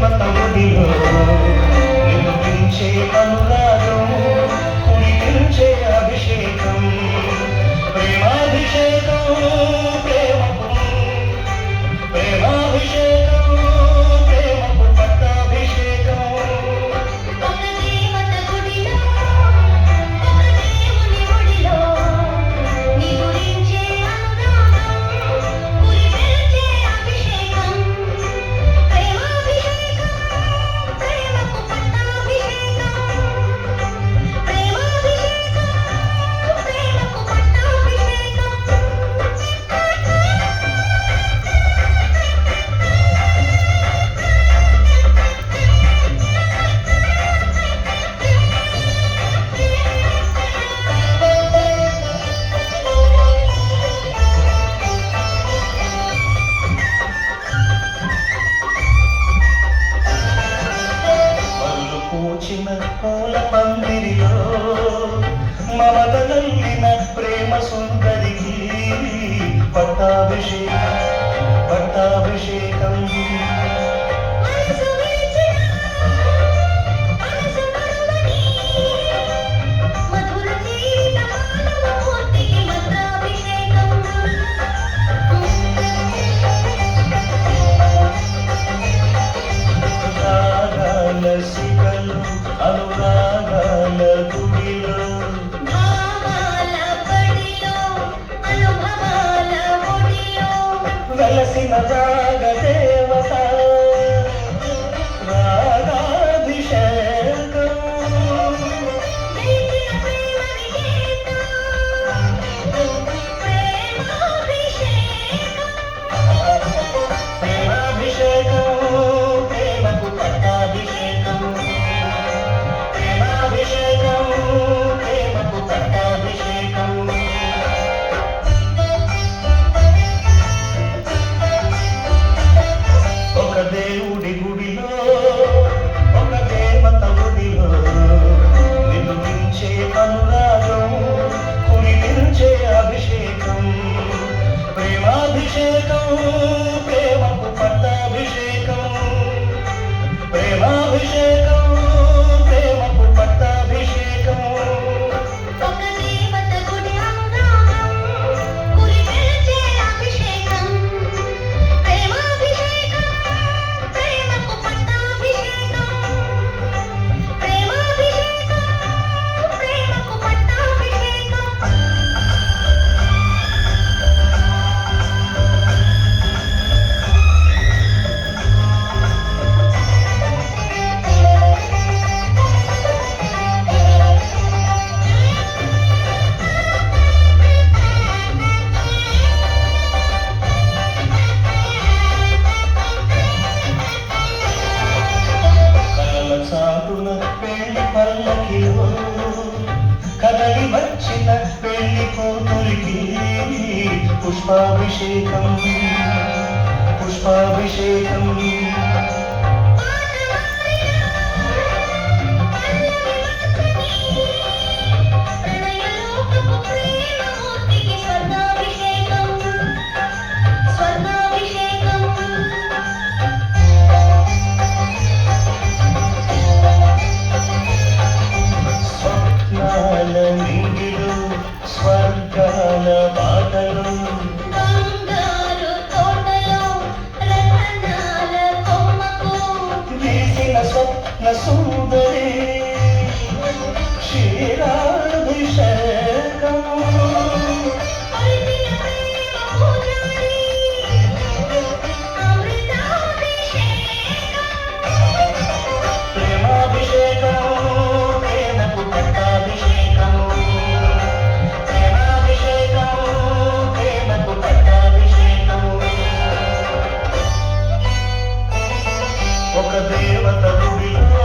దేవతముడిలో నిలిపించే అనురాగం కురిపించే అభిషేకం ప్రేమాభిషేకం ప్రేమకు ప్రేమాభిషేకం ప్రేమకు పట్టాభిషేకం ఒక దేవత గుడిలో ఒక దేవుని ఒడిలో నీ గురించే అనురాగం కురిపించే అభిషేకం ప్రేమాభిషేకం ప్రేమకు పట్టాభిషేకం ప్రేమాభిషేకం ప్రేమకు పట్టాభిషేకం పళ్ళు పూచిన పూల పందిరిలో మమతలల్లిన ప్రేమ సుందరికి పట్టాభిషేకం పట్టాభిషేకం మనసు విరిచిన మనసు మరువని మధుర జీవిత మానవ మూర్తికి మంత్రాభిషేకం రాగాల సిగలు అనురాగాల గుడిలో భావాల బడిలో అనుభవాల ఒడిలో వెలసిన రాగ దేవత రాగాభిషేకం వెలిగిన ప్రేమ విజేత ప్రేమాభిషేకం ప్రేమాభిషేకం ప్రేమకు పట్టాభిషేకం ప్రేమాభిషేకం ప్రేమకు పట్టాభిషేకం ఒక దేవుడి గుడిలో ఒక దేవత గుడిలో నిలిపించే అనురాగం కురిపించే అభిషేకం ప్రేమాభిషేకం ప్రేమకు పట్టాభిషేకం ప్రేమాభిషేకం ప్రేమకు పట్టాభిషేకం ఒక దేవత గుడి అనురాగం కురిపించే అభిషేకం ప్రేమాభిషేకం ప్రేమకు పట్టాభిషేకం ప్రేమాభిషేకం ప్రేమకు పట్టాభిషేకం కలల చాటున పెళ్లి పల్లకిలో కదలి వచ్చిన పెళ్లి కూతురికి పుష్పాభిషేకం పుష్పాభిషేకం ప్రణయలోకపు ప్రేమ మూర్తికి స్వర్గాభిషేకం స్వర్గాభిషేకం స్వప్నాల నింగిలు స్వర్గాల బాటలు బంగారు తోటలో రతనాల కొమ్మకు వీసిన స్వప్న సుందరి క్షీరాభిషేకం పలికిన ప్రేమ పూజారి అమృతాభిషేకం ప్రేమాభిషేకం ప్రేమకు పట్టాభిషేకం ప్రేమాభిషేకం ప్రేమకు పట్టాభిషేకం ఒక దేవత గుడిలో